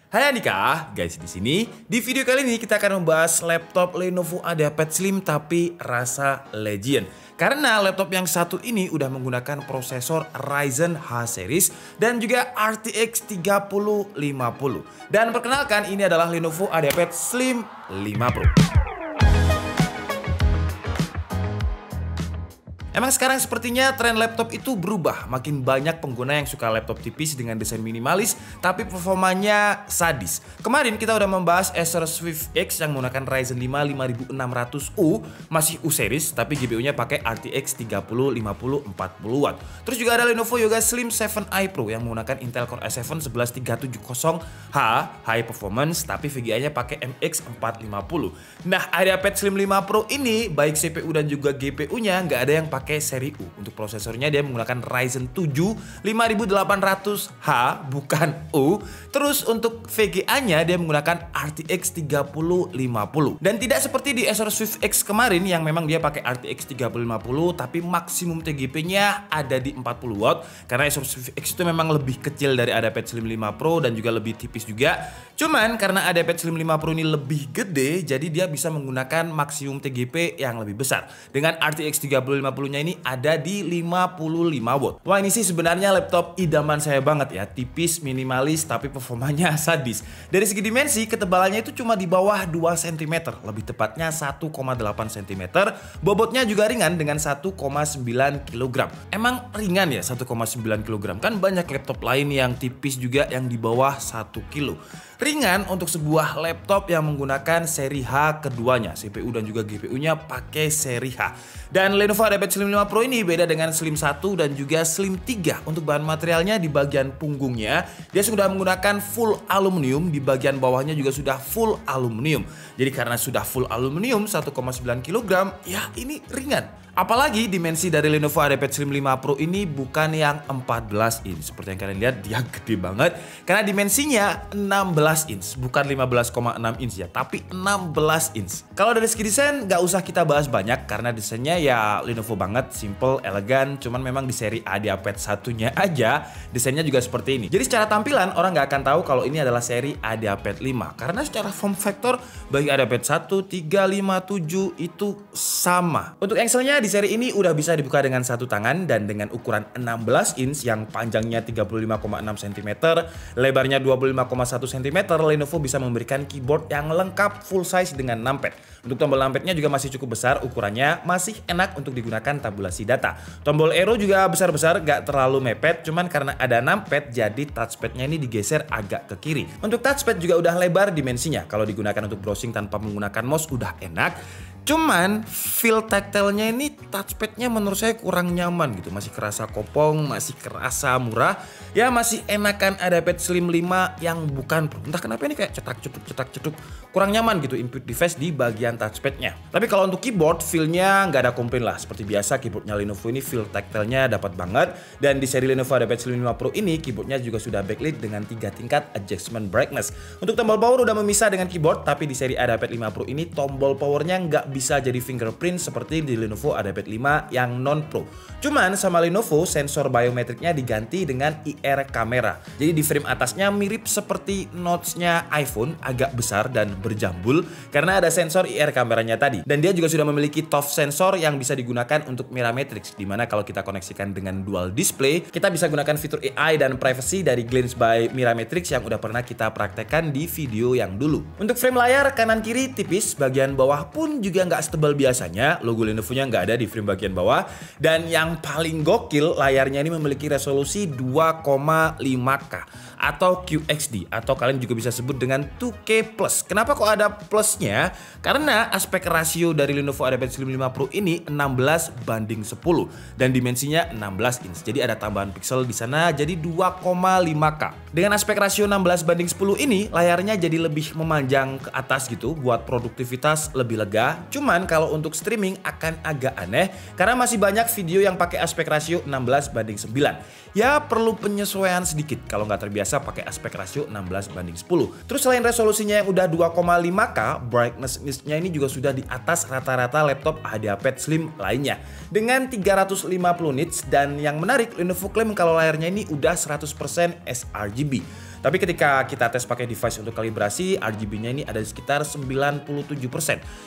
Hai Andika, guys di sini. Di video kali ini kita akan membahas laptop Lenovo IdeaPad Slim tapi rasa legend. Karena laptop yang satu ini udah menggunakan prosesor Ryzen H series dan juga RTX 3050. Dan perkenalkan ini adalah Lenovo IdeaPad Slim 5 Pro. Emang sekarang sepertinya tren laptop itu berubah. Makin banyak pengguna yang suka laptop tipis dengan desain minimalis tapi performanya sadis. Kemarin kita udah membahas Acer Swift X yang menggunakan Ryzen 5 5600U, masih U series tapi GPU-nya pakai RTX 3050 40W. Terus juga ada Lenovo Yoga Slim 7i Pro yang menggunakan Intel Core i7 11370H high performance tapi VGA-nya pakai MX 450. Nah, IdeaPad Slim 5 Pro ini baik CPU dan juga GPU-nya nggak ada yang pakai seri U. Untuk prosesornya dia menggunakan Ryzen 7 5800H bukan U. Terus untuk VGA-nya dia menggunakan RTX 3050. Dan tidak seperti di Acer Swift X kemarin yang memang dia pakai RTX 3050 tapi maksimum TGP-nya ada di 40W. Karena Acer Swift X itu memang lebih kecil dari IdeaPad Slim 5 Pro dan juga lebih tipis juga. Cuman karena IdeaPad Slim 5 Pro ini lebih gede jadi dia bisa menggunakan maksimum TGP yang lebih besar. Dengan RTX 3050-nya ini ada di 55W. Wah, ini sih sebenarnya laptop idaman saya banget ya. Tipis, minimalis, tapi performanya sadis. Dari segi dimensi, ketebalannya itu cuma di bawah 2 cm. Lebih tepatnya 1,8 cm. Bobotnya juga ringan dengan 1,9 kg. Emang ringan ya 1,9 kg? Kan banyak laptop lain yang tipis juga yang di bawah 1 kg. Ringan untuk sebuah laptop yang menggunakan seri H keduanya. CPU dan juga GPU-nya pakai seri H. Dan Lenovo IdeaPad Slim 5 Pro ini beda dengan Slim 1 dan juga Slim 3. Untuk bahan materialnya di bagian punggungnya, dia sudah menggunakan full aluminium. Di bagian bawahnya juga sudah full aluminium. Jadi karena sudah full aluminium 1,9 kg, ya ini ringan. Apalagi dimensi dari Lenovo IdeaPad Slim 5 Pro ini bukan yang 14 inch. Seperti yang kalian lihat dia gede banget. Karena dimensinya 16 inch. Bukan 15,6 inch ya, tapi 16 inch. Kalau dari segi desain gak usah kita bahas banyak. Karena desainnya ya Lenovo banget, simple, elegan. Cuman memang di seri IdeaPad satunya aja desainnya juga seperti ini. Jadi secara tampilan orang gak akan tahu kalau ini adalah seri IdeaPad 5. Karena secara form factor bagi IdeaPad 1, 3, 5, 7 itu sama. Untuk Excel-nya di seri ini udah bisa dibuka dengan satu tangan dan dengan ukuran 16 inch yang panjangnya 35,6 cm, lebarnya 25,1 cm, Lenovo bisa memberikan keyboard yang lengkap full size dengan numpad. Untuk tombol numpadnya juga masih cukup besar, ukurannya masih enak untuk digunakan tabulasi data. Tombol arrow juga besar-besar, gak terlalu mepet, cuman karena ada numpad jadi touchpadnya ini digeser agak ke kiri. Untuk touchpad juga udah lebar dimensinya, kalau digunakan untuk browsing tanpa menggunakan mouse udah enak. Cuman feel tactile-nya ini touchpadnya menurut saya kurang nyaman gitu. Masih kerasa kopong, masih kerasa murah. Ya masih enakan IdeaPad Slim 5 yang bukan Pro. Entah kenapa ini kayak cetak-cetuk. Kurang nyaman gitu input device di bagian touchpadnya. Tapi kalau untuk keyboard feel-nya nggak ada komplain lah. Seperti biasa keyboardnya Lenovo ini feel tactile-nya dapat banget. Dan di seri Lenovo IdeaPad Slim 5 Pro ini keyboardnya juga sudah backlit dengan 3 tingkat adjustment brightness. Untuk tombol power udah memisah dengan keyboard. Tapi di seri IdeaPad 5 Pro ini tombol powernya nggak bisa jadi fingerprint seperti di Lenovo IdeaPad 5 yang non Pro. Cuman sama Lenovo sensor biometriknya diganti dengan IR kamera. Jadi di frame atasnya mirip seperti notch-nya iPhone, agak besar dan berjambul karena ada sensor IR kameranya tadi. Dan dia juga sudah memiliki TOF sensor yang bisa digunakan untuk Miramatrix, dimana kalau kita koneksikan dengan dual display, kita bisa gunakan fitur AI dan privacy dari Glance by Miramatrix yang udah pernah kita praktekkan di video yang dulu. Untuk frame layar kanan kiri tipis, bagian bawah pun juga nggak setebal biasanya, logo Lenovo-nya nggak ada di frame bagian bawah. Dan yang paling gokil, layarnya ini memiliki resolusi 2,5K atau QXD, atau kalian juga bisa sebut dengan 2K+. Kenapa kok ada plusnya? Karena aspek rasio dari Lenovo IdeaPad Slim 5 Pro ini 16:10 dan dimensinya 16 inch. Jadi ada tambahan pixel di sana jadi 2,5K. Dengan aspek rasio 16:10 ini, layarnya jadi lebih memanjang ke atas gitu buat produktivitas lebih lega. Cuman kalau untuk streaming akan agak aneh karena masih banyak video yang pakai aspek rasio 16:9. Ya perlu penyesuaian sedikit kalau nggak terbiasa pakai aspek rasio 16:10. Terus selain resolusinya yang udah 2,5K, brightness-nya ini juga sudah di atas rata-rata laptop IdeaPad Slim lainnya dengan 350 nits. Dan yang menarik, Lenovo klaim kalau layarnya ini udah 100% sRGB. Tapi ketika kita tes pakai device untuk kalibrasi, RGB-nya ini ada di sekitar 97%.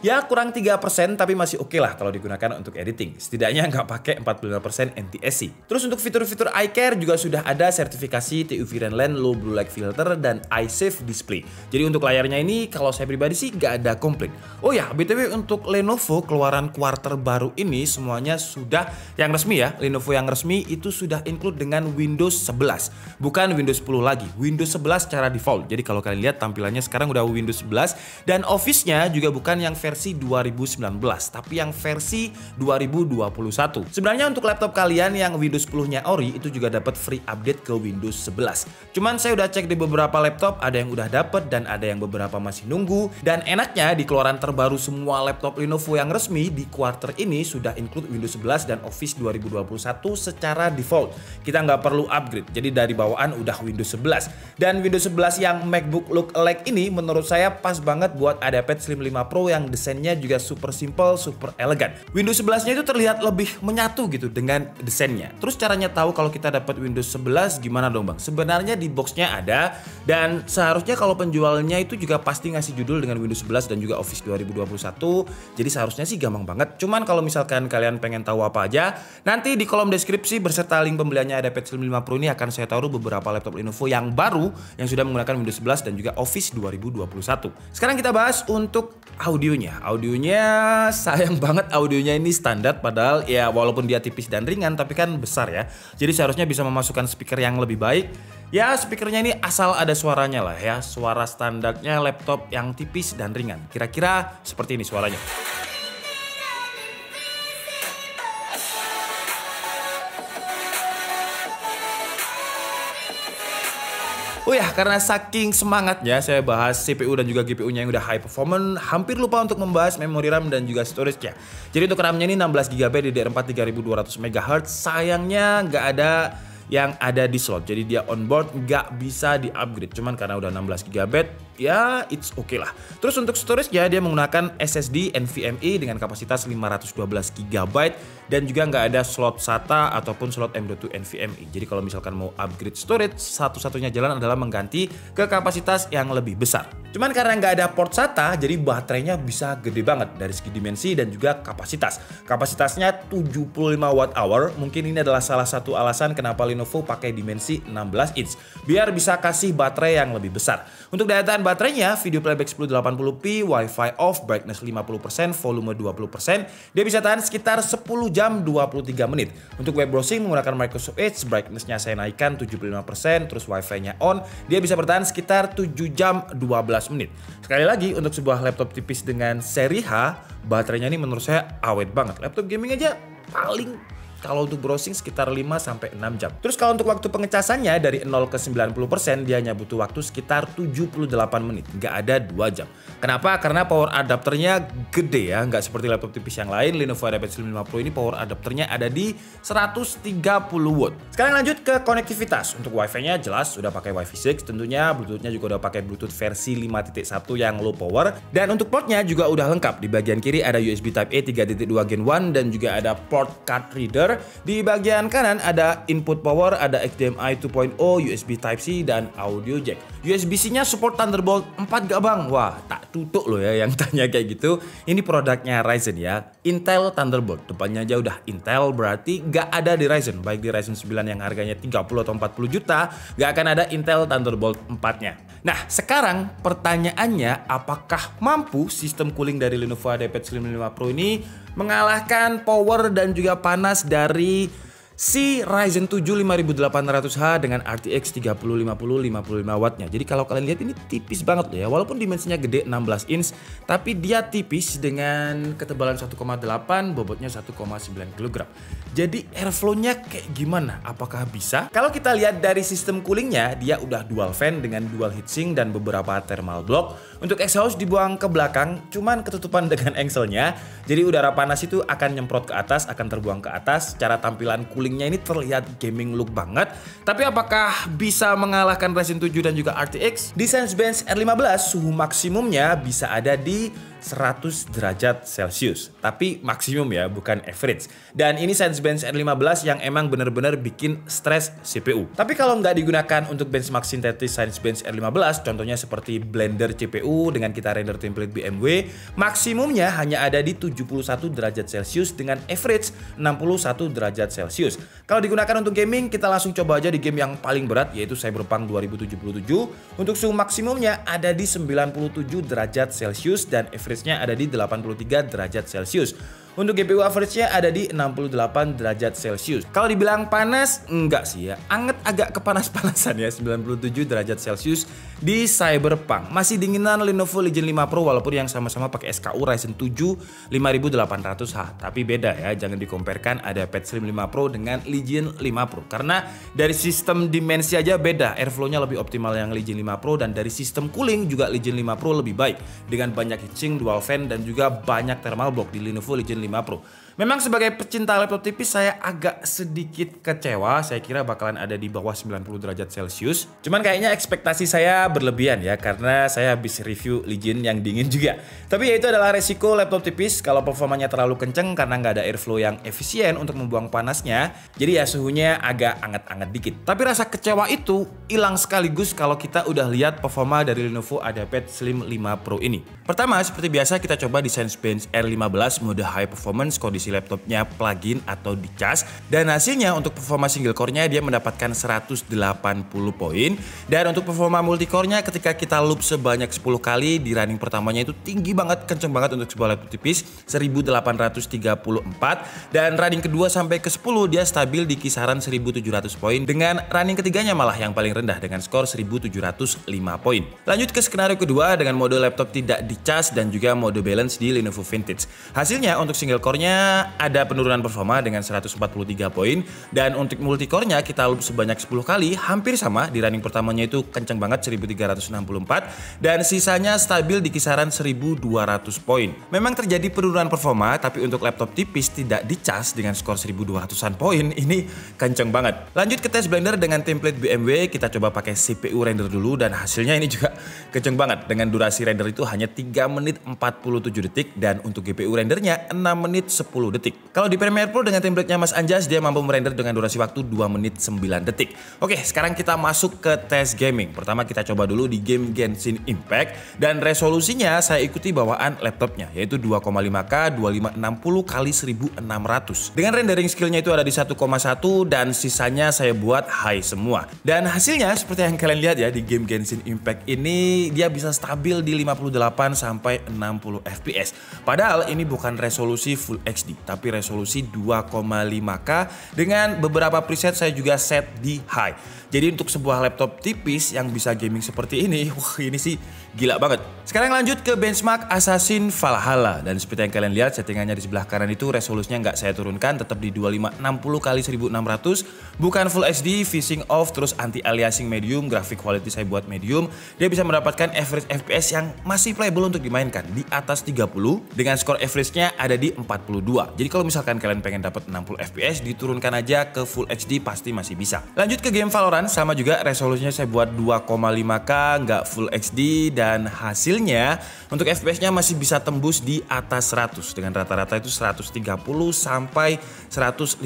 Ya kurang 3% tapi masih oke lah kalau digunakan untuk editing. Setidaknya nggak pakai 45% NTSC. Terus untuk fitur-fitur eye care juga sudah ada sertifikasi TÜV Rheinland Low Blue Light Filter dan Eye Safe Display. Jadi untuk layarnya ini kalau saya pribadi sih nggak ada komplain. Oh ya, BTW untuk Lenovo keluaran quarter baru ini semuanya sudah yang resmi ya. Lenovo yang resmi itu sudah include dengan Windows 11. Bukan Windows 10 lagi, Windows 11 secara default. Jadi kalau kalian lihat tampilannya sekarang udah Windows 11 dan Office-nya juga bukan yang versi 2019, tapi yang versi 2021. Sebenarnya untuk laptop kalian yang Windows 10-nya ori itu juga dapat free update ke Windows 11. Cuman saya udah cek di beberapa laptop, ada yang udah dapat dan ada yang beberapa masih nunggu. Dan enaknya di keluaran terbaru semua laptop Lenovo yang resmi di quarter ini sudah include Windows 11 dan Office 2021 secara default. Kita nggak perlu upgrade, jadi dari bawaan udah Windows 11. Dan Windows 11 yang MacBook look alike ini menurut saya pas banget buat iPad Slim 5 Pro yang desainnya juga super simple, super elegan. Windows 11-nya itu terlihat lebih menyatu gitu dengan desainnya. Terus caranya tahu kalau kita dapat Windows 11 gimana dong bang? Sebenarnya di boxnya ada dan seharusnya kalau penjualnya itu juga pasti ngasih judul dengan Windows 11 dan juga Office 2021. Jadi seharusnya sih gampang banget. Cuman kalau misalkan kalian pengen tahu apa aja, nanti di kolom deskripsi berserta link pembeliannya iPad Slim 5 Pro ini akan saya taruh beberapa laptop Lenovo yang baru yang sudah menggunakan Windows 11 dan juga Office 2021. Sekarang kita bahas untuk audionya. Audionya sayang banget audionya ini standar padahal ya walaupun dia tipis dan ringan tapi kan besar ya. Jadi seharusnya bisa memasukkan speaker yang lebih baik. Ya speakernya ini asal ada suaranya lah ya. Suara standarnya laptop yang tipis dan ringan. Kira-kira seperti ini suaranya. Oh ya, karena saking semangatnya saya bahas CPU dan juga GPU-nya yang udah high performance, hampir lupa untuk membahas memori RAM dan juga storage-nya. Jadi untuk RAM-nya ini 16GB DDR4 3200 MHz, sayangnya nggak ada yang ada di slot. Jadi dia onboard nggak bisa di-upgrade. Cuman karena udah 16GB, ya it's okay lah. Terus untuk storage-nya dia menggunakan SSD NVMe dengan kapasitas 512GB dan juga nggak ada slot SATA ataupun slot M.2 NVMe. Jadi kalau misalkan mau upgrade storage, satu-satunya jalan adalah mengganti ke kapasitas yang lebih besar. Cuman karena nggak ada port SATA, jadi baterainya bisa gede banget dari segi dimensi dan juga kapasitas. Kapasitasnya 75 Wh. Mungkin ini adalah salah satu alasan kenapa Lenovo pakai dimensi 16 inch. Biar bisa kasih baterai yang lebih besar. Untuk daya tahan baterainya, video playback 1080p, Wi-Fi off, brightness 50%, volume 20%. Dia bisa tahan sekitar 10 jam 23 menit. Untuk web browsing menggunakan Microsoft Edge, brightness-nya saya naikkan 75%, terus Wi-Fi-nya on. Dia bisa bertahan sekitar 7 jam 12 menit. Sekali lagi, untuk sebuah laptop tipis dengan seri H, baterainya ini menurut saya awet banget. Laptop gaming aja paling kalau untuk browsing sekitar 5-6 jam. Terus kalau untuk waktu pengecasannya dari 0 ke 90% dia hanya butuh waktu sekitar 78 menit. Nggak ada 2 jam. Kenapa? Karena power adapternya gede ya. Nggak seperti laptop tipis yang lain. Lenovo iPad Slim 5 Pro ini power adapternya ada di 130 watt. Sekarang lanjut ke konektivitas. Untuk Wi-Fi-nya jelas sudah pakai Wi-Fi 6 tentunya. Bluetooth-nya juga udah pakai Bluetooth versi 5.1 yang low power. Dan untuk portnya juga udah lengkap. Di bagian kiri ada USB Type-A 3.2 Gen 1 dan juga ada port card reader. Di bagian kanan ada input power, ada HDMI 2.0, USB Type-C, dan audio jack. USB-C-nya support Thunderbolt 4 gak bang? Wah, tak tutup loh ya yang tanya kayak gitu. Ini produknya Ryzen ya, Intel Thunderbolt. Depannya aja udah Intel, berarti gak ada di Ryzen. Baik di Ryzen 9 yang harganya 30 atau 40 juta, gak akan ada Intel Thunderbolt 4-nya. Nah, sekarang pertanyaannya, apakah mampu sistem cooling dari Lenovo iPad Slim 5 Pro ini mengalahkan power dan juga panas dari si Ryzen 7 5800H dengan RTX 3050 55 wattnya. Jadi kalau kalian lihat ini tipis banget loh ya. Walaupun dimensinya gede 16 inch, tapi dia tipis dengan ketebalan 1,8, bobotnya 1,9 kg. Jadi airflow-nya kayak gimana? Apakah bisa? Kalau kita lihat dari sistem coolingnya, dia udah dual fan dengan dual heatsink dan beberapa thermal block. Untuk exhaust dibuang ke belakang, cuman ketutupan dengan engselnya. Jadi udara panas itu akan nyemprot ke atas, akan terbuang ke atas. Secara tampilan coolingnya ini terlihat gaming look banget. Tapi apakah bisa mengalahkan Ryzen 7 dan juga RTX? Di Sensebench R15 suhu maksimumnya bisa ada di 100 derajat Celcius. Tapi maksimum ya, bukan average. Dan ini Cinebench R15 yang emang bener-bener bikin stres CPU. Tapi kalau nggak digunakan untuk benchmark sintetis Cinebench R15, contohnya seperti Blender CPU dengan kita render template BMW, maksimumnya hanya ada di 71 derajat Celcius dengan average 61 derajat Celcius. Kalau digunakan untuk gaming, kita langsung coba aja di game yang paling berat, yaitu Cyberpunk 2077. Untuk suhu maksimumnya ada di 97 derajat Celcius dan average-nya ada di 83 derajat Celcius. Untuk GPU average-nya ada di 68 derajat Celcius. Kalau dibilang panas, enggak sih ya. Anget agak kepanas-panasan ya, 97 derajat Celcius di Cyberpunk. Masih dinginan Lenovo Legion 5 Pro walaupun yang sama-sama pakai SKU Ryzen 7 5800H. Tapi beda ya, jangan dikompetkan ada Pad Slim 5 Pro dengan Legion 5 Pro. Karena dari sistem dimensi aja beda, airflow-nya lebih optimal yang Legion 5 Pro, dan dari sistem cooling juga Legion 5 Pro lebih baik dengan banyak heatsink, dual fan, dan juga banyak thermal block di Lenovo Legion 5 Pro. Memang sebagai pecinta laptop tipis saya agak sedikit kecewa. Saya kira bakalan ada di bawah 90 derajat Celcius. Cuman kayaknya ekspektasi saya berlebihan ya, karena saya habis review Legion yang dingin juga. Tapi ya itu adalah resiko laptop tipis kalau performanya terlalu kenceng karena nggak ada airflow yang efisien untuk membuang panasnya. Jadi ya suhunya agak anget-anget dikit. Tapi rasa kecewa itu hilang sekaligus kalau kita udah lihat performa dari Lenovo IdeaPad Slim 5 Pro ini. Pertama, seperti biasa kita coba di Cinebench R15 mode high performance, kondisi laptopnya plug-in atau dicas, dan hasilnya untuk performa single core-nya dia mendapatkan 180 poin, dan untuk performa multicore-nya ketika kita loop sebanyak 10 kali di running pertamanya itu tinggi banget, kenceng banget untuk sebuah laptop tipis, 1834, dan running kedua sampai ke 10 dia stabil di kisaran 1700 poin, dengan running ketiganya malah yang paling rendah dengan skor 1705 poin. Lanjut ke skenario kedua dengan mode laptop tidak dicas dan juga mode balance di Lenovo Vintage. Hasilnya untuk single core-nya ada penurunan performa dengan 143 poin, dan untuk multicore-nya kita loop sebanyak 10 kali hampir sama, di running pertamanya itu kenceng banget 1364, dan sisanya stabil di kisaran 1200 poin. Memang terjadi penurunan performa, tapi untuk laptop tipis tidak dicas dengan skor 1200-an poin ini kenceng banget. Lanjut ke tes Blender dengan template BMW, kita coba pakai CPU render dulu, dan hasilnya ini juga kenceng banget dengan durasi render itu hanya 3 menit 47 detik, dan untuk GPU rendernya 6 menit 10 detik. Kalau di Premiere Pro dengan template-nya Mas Anjas, dia mampu merender dengan durasi waktu 2 menit 9 detik. Oke, sekarang kita masuk ke tes gaming. Pertama kita coba dulu di game Genshin Impact, dan resolusinya saya ikuti bawaan laptopnya, yaitu 2,5K 2560 x 1600. Dengan rendering skillnya itu ada di 1,1, dan sisanya saya buat high semua. Dan hasilnya seperti yang kalian lihat ya, di game Genshin Impact ini dia bisa stabil di 58 sampai 60 fps. Padahal ini bukan resolusi Full HD, tapi resolusi 2,5K dengan beberapa preset saya juga set di high. Jadi untuk sebuah laptop tipis yang bisa gaming seperti ini, wah ini sih gila banget. Sekarang lanjut ke benchmark Assassin's Valhalla, dan seperti yang kalian lihat settingannya di sebelah kanan itu resolusinya nggak saya turunkan, tetap di 2560 x 1600, bukan Full HD, phasing off, terus anti aliasing medium, graphic quality saya buat medium. Dia bisa mendapatkan average FPS yang masih playable untuk dimainkan di atas 30, dengan skor average-nya ada di 42. Jadi kalau misalkan kalian pengen dapat 60 FPS, diturunkan aja ke Full HD pasti masih bisa. Lanjut ke game Valorant, sama juga resolusinya saya buat 2,5K, nggak Full HD, dan hasilnya untuk FPS-nya masih bisa tembus di atas 100 dengan rata-rata itu 130 sampai 150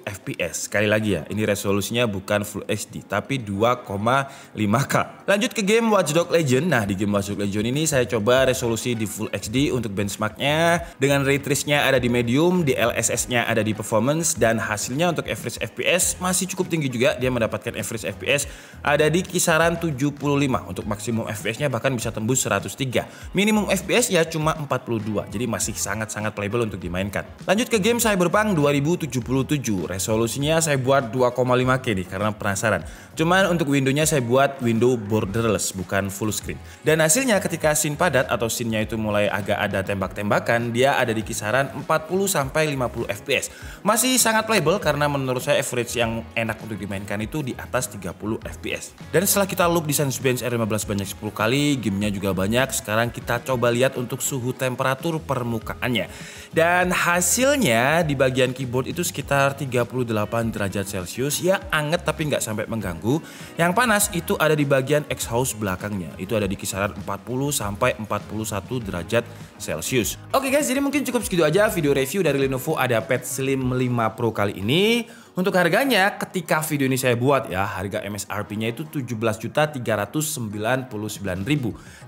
FPS. Sekali lagi ya, ini resolusinya bukan Full HD tapi 2,5K. Lanjut ke game Watch Dogs Legion. Nah, di game Watch Dogs Legion ini saya coba resolusi di Full HD untuk benchmarknya, dengan ray trace-nya ada di medium, di LSS-nya ada di performance, dan hasilnya untuk average FPS masih cukup tinggi juga. Dia mendapatkan average FPS ada di kisaran 75, untuk maksimum FPS-nya bahkan bisa tembus 103. Minimum FPS ya cuma 42, jadi masih sangat-sangat playable untuk dimainkan. Lanjut ke game Cyberpunk 2077. Resolusinya saya buat 2,5K nih karena penasaran. Cuman untuk windownya saya buat window borderless, bukan full screen. Dan hasilnya ketika scene padat atau scene-nya itu mulai agak ada tembak-tembakan, dia ada di kisaran 40 40 sampai 50 fps. Masih sangat playable karena menurut saya average yang enak untuk dimainkan itu di atas 30 fps. Dan setelah kita loop di Sensebench R15 banyak 10 kali, gamenya juga banyak. Sekarang kita coba lihat untuk suhu temperatur permukaannya. Dan hasilnya di bagian keyboard itu sekitar 38 derajat Celcius. Ya anget tapi nggak sampai mengganggu. Yang panas itu ada di bagian exhaust belakangnya. Itu ada di kisaran 40 sampai 41 derajat Celcius. Oke guys, jadi mungkin cukup segitu aja video review dari Lenovo IdeaPad Slim 5 Pro kali ini. Untuk harganya ketika video ini saya buat ya, harga MSRP-nya itu 17.399.000.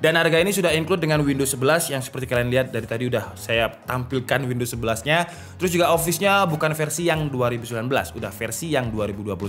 Dan harga ini sudah include dengan Windows 11 yang seperti kalian lihat dari tadi udah saya tampilkan Windows 11-nya. Terus juga Office-nya bukan versi yang 2019, udah versi yang 2021.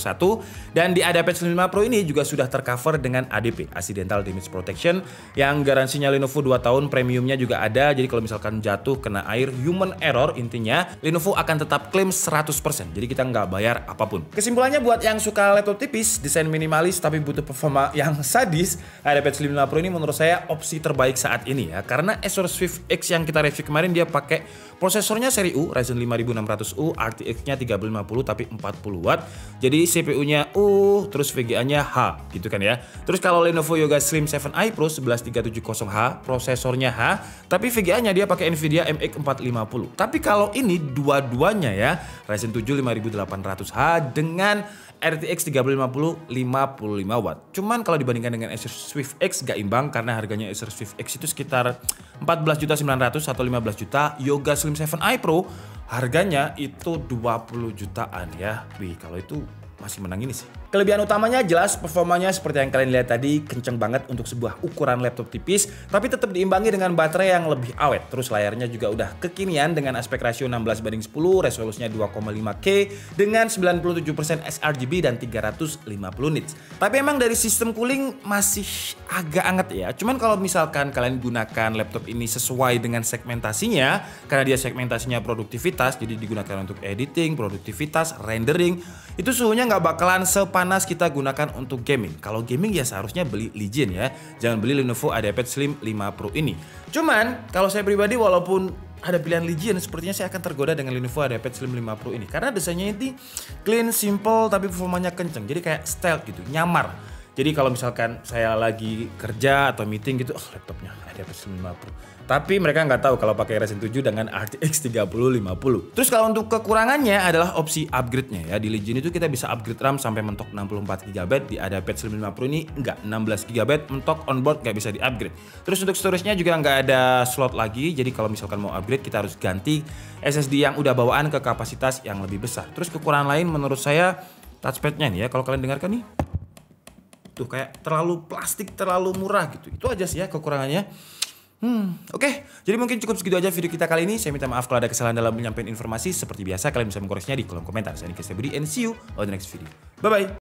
Dan di IdeaPad Slim 5 Pro ini juga sudah tercover dengan ADP, Accidental Damage Protection, yang garansinya Lenovo 2 tahun, premiumnya juga ada. Jadi kalau misalkan jatuh kena air, human error intinya, Lenovo akan tetap klaim 100%. Jadi kita nggak bayar apapun. Kesimpulannya buat yang suka laptop tipis, desain minimalis tapi butuh performa yang sadis, IdeaPad Slim 5 Pro ini menurut saya opsi terbaik saat ini ya. Karena Acer Swift X yang kita review kemarin dia pakai prosesornya seri U, Ryzen 5600U, RTX-nya 3050 tapi 40 watt. Jadi CPU-nya U, terus VGA-nya H gitu kan ya. Terus kalau Lenovo Yoga Slim 7i Pro 11370H, prosesornya H, tapi VGA-nya dia pakai Nvidia MX 450. Tapi kalau ini dua-duanya ya, Ryzen 7 5800H dengan RTX 3050 55 watt. Cuman kalau dibandingkan dengan Acer Swift X gak imbang karena harganya Acer Swift X itu sekitar 14.900.000 atau 15 juta. Yoga Slim 7i Pro harganya itu 20 jutaan ya. Wih, kalau itu masih menang ini sih. Kelebihan utamanya jelas performanya seperti yang kalian lihat tadi, kenceng banget untuk sebuah ukuran laptop tipis, tapi tetap diimbangi dengan baterai yang lebih awet. Terus layarnya juga udah kekinian dengan aspek rasio 16:10, resolusinya 2,5K dengan 97% sRGB dan 350 nits. Tapi emang dari sistem cooling masih agak anget ya. Cuman kalau misalkan kalian gunakan laptop ini sesuai dengan segmentasinya, karena dia segmentasinya produktivitas, jadi digunakan untuk editing, produktivitas, rendering, itu suhunya nggak bakalan sepanas kita gunakan untuk gaming. Kalau gaming ya seharusnya beli Legion ya, jangan beli Lenovo IdeaPad Slim 5 Pro ini. Cuman kalau saya pribadi walaupun ada pilihan Legion, sepertinya saya akan tergoda dengan Lenovo IdeaPad Slim 5 Pro ini karena desainnya ini clean, simple tapi performanya kenceng. Jadi kayak stealth gitu, nyamar. Jadi kalau misalkan saya lagi kerja atau meeting gitu, laptopnya IdeaPad Slim 5 Pro. Tapi mereka nggak tahu kalau pakai Ryzen 7 dengan RTX 3050. Terus kalau untuk kekurangannya adalah opsi upgrade-nya ya. Di Legion itu kita bisa upgrade RAM sampai mentok 64 GB. Di IdeaPad Slim 5 Pro ini nggak, 16 GB mentok onboard nggak bisa di-upgrade. Terus untuk storage-nya juga nggak ada slot lagi. Jadi kalau misalkan mau upgrade kita harus ganti SSD yang udah bawaan ke kapasitas yang lebih besar. Terus kekurangan lain menurut saya touchpad-nya nih ya. Kalau kalian dengarkan nih, tuh kayak terlalu plastik, terlalu murah gitu. Itu aja sih ya kekurangannya. Oke. Jadi mungkin cukup segitu aja video kita kali ini. Saya minta maaf kalau ada kesalahan dalam menyampaikan informasi. Seperti biasa kalian bisa mengkoreksinya di kolom komentar. Saya Niki Budi and see you on the next video. Bye bye.